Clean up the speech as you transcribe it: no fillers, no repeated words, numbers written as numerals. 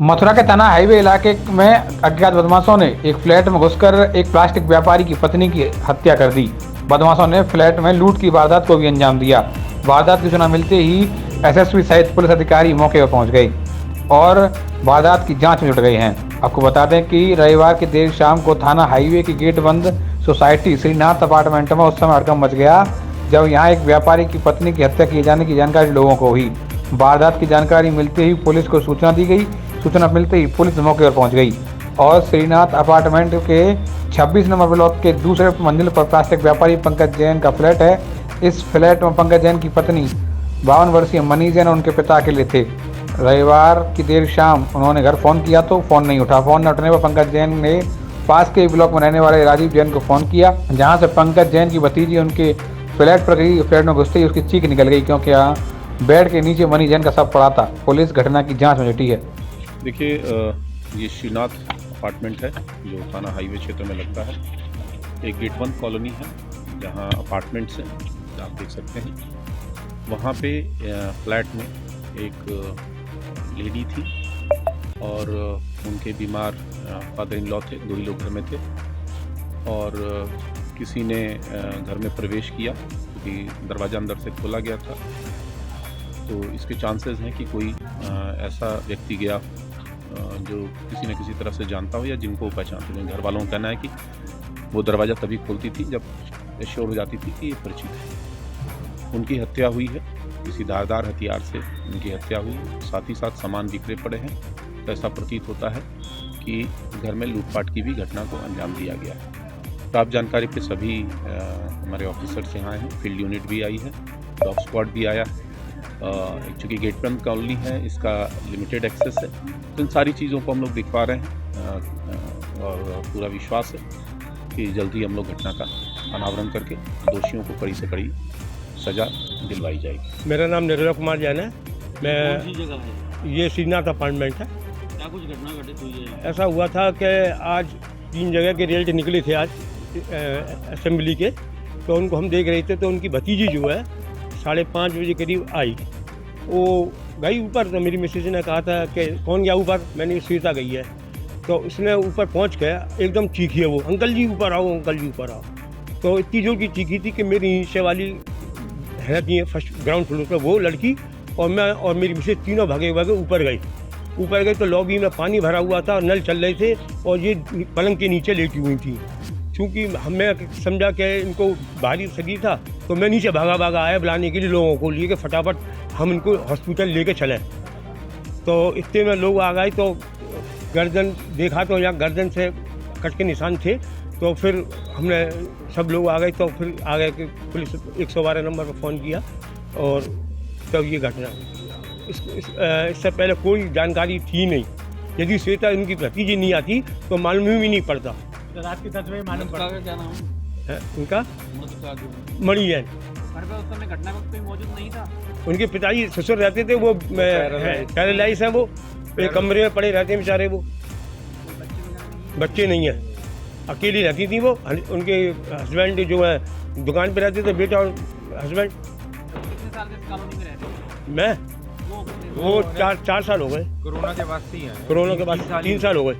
मथुरा के तना हाईवे इलाके में अज्ञात बदमाशों ने एक फ्लैट में घुसकर एक प्लास्टिक व्यापारी की पत्नी की हत्या कर दी। बदमाशों ने फ्लैट में लूट की वारदात को भी अंजाम दिया। वारदात की सूचना मिलते ही एसएसपी सहित पुलिस अधिकारी मौके पर पहुंच गए और वारदात की जांच में जुट गए हैं। आपको बता दें कि रविवार की देर शाम को थाना हाईवे की गेट बंद सोसाइटी श्रीनाथ अपार्टमेंट में उस समय हड़कंप मच गया जब यहाँ एक व्यापारी की पत्नी की हत्या किए जाने की जानकारी लोगों को हुई। वारदात की जानकारी मिलते ही पुलिस को सूचना दी गई। सूचना मिलते ही पुलिस मौके पर पहुंच गई और श्रीनाथ अपार्टमेंट के 26 नंबर ब्लॉक के दूसरे मंजिल पर प्लास्टिक व्यापारी पंकज जैन का फ्लैट है। इस फ्लैट में पंकज जैन की पत्नी 52 वर्षीय मनी जैन उनके पिता अकेले थे। रविवार की देर शाम उन्होंने घर फ़ोन किया तो फ़ोन नहीं उठा। फ़ोन न उठने पर पंकज जैन ने पास के ब्लॉक में रहने वाले राजीव जैन को फ़ोन किया, जहां से पंकज जैन की भतीजी उनके फ्लैट पर गई। फ्लैट में घुसते ही उसकी चीख निकल गई क्योंकि यहाँ बेड के नीचे मनी जैन का शव पड़ा था। पुलिस घटना की जाँच में जुटी है। देखिए, ये श्रीनाथ अपार्टमेंट है जो थाना हाईवे क्षेत्र में लगता है। एक गेट 1 कॉलोनी है जहाँ अपार्टमेंट्स हैं, आप देख सकते हैं। वहाँ पे फ्लैट में एक लेडी थी और उनके बीमार फादर इन लॉ थे। 2 ही लोग घर में थे और किसी ने घर में प्रवेश किया क्योंकि दरवाज़ा अंदर से खोला गया था। तो इसके चांसेस हैं कि कोई ऐसा व्यक्ति गया जो किसी न किसी तरह से जानता हो या जिनको पहचानते हो। घर वालों का कहना है कि वो दरवाज़ा तभी खोलती थी जब एश्योर हो जाती थी कि ये परिचित है। उनकी हत्या हुई है, किसी धारदार हथियार से उनकी हत्या हुई है। साथ ही साथ सामान बिखरे पड़े हैं। तो ऐसा प्रतीत होता है कि घर में लूटपाट की भी घटना को अंजाम दिया गया है। प्राप्त जानकारी पे सभी हमारे ऑफिसर्स यहाँ हैं, फील्ड यूनिट भी आई है, डॉग स्क्वाड भी आया है। चूँकि गेट 1 कॉलोनी है, इसका लिमिटेड एक्सेस है, तो इन सारी चीज़ों को हम लोग दिखवा रहे हैं और पूरा विश्वास है कि जल्दी हम लोग घटना का अनावरण करके दोषियों को कड़ी से कड़ी सज़ा दिलवाई जाएगी। मेरा नाम निर्मल कुमार जैन है। मैं ये श्रीनाथ अपार्टमेंट है। क्या कुछ घटना घटित हुई है? ऐसा हुआ था कि आज 3 जगह के रिजल्ट निकले थे आज असेंबली के, तो उनको हम देख रहे थे तो उनकी भतीजी जो है 5:30 बजे करीब आई। वो गई ऊपर, तो मेरी मिसेज ने कहा था कि कौन गया ऊपर, मैंने सीता गई है। तो उसने ऊपर पहुंच के एकदम चीखी है वो, अंकल जी ऊपर आओ, अंकल जी ऊपर आओ। तो इतनी जोर की चीखी थी कि मेरी नीचे वाली रहती है फर्स्ट ग्राउंड फ्लोर पर वो लड़की और मैं और मेरी मिसेज तीनों भागे ऊपर गए तो लॉबी में पानी भरा हुआ था और नल चल रहे थे और ये पलंग के नीचे लेटी हुई थी। चूँकि हमें समझा कि इनको भारी सगी था तो मैं नीचे भागा आया बुलाने के लिए लोगों को लिए कि फटाफट हम इनको हॉस्पिटल लेके चलें। तो इतने में लोग आ गए तो गर्दन देखा तो यहाँ गर्दन से कट के निशान थे। तो फिर हमने सब लोग आ गए तो फिर आ गए कि पुलिस 112 नंबर पर फ़ोन किया और तब ये घटना हुई। इससे पहले कोई जानकारी थी नहीं। यदि श्वेता इनकी भतीजी नहीं आती तो मालूम ही नहीं पड़ता। रात के 10 बजे मालूम पड़ा। क्या नाम है उनका? मणि जैन। घर पे उस समय घटना वक्त कोई मौजूद नहीं था। उनके पिताजी ससुर रहते थे, वो पैरालाइज हैं, वो एक कमरे में पड़े रहते हैं बेचारे। वो बच्चे नहीं हैं, अकेली रहती थी वो। उनके हस्बैंड जो है दुकान पे रहते थे, बेटा और हस्बैंड। कितने साल से इस कॉलोनी में रहते हैं? मैं वो 4 साल हो गए। कोरोना के बाद से ही है। कोरोना के बाद 3 साल हो गए।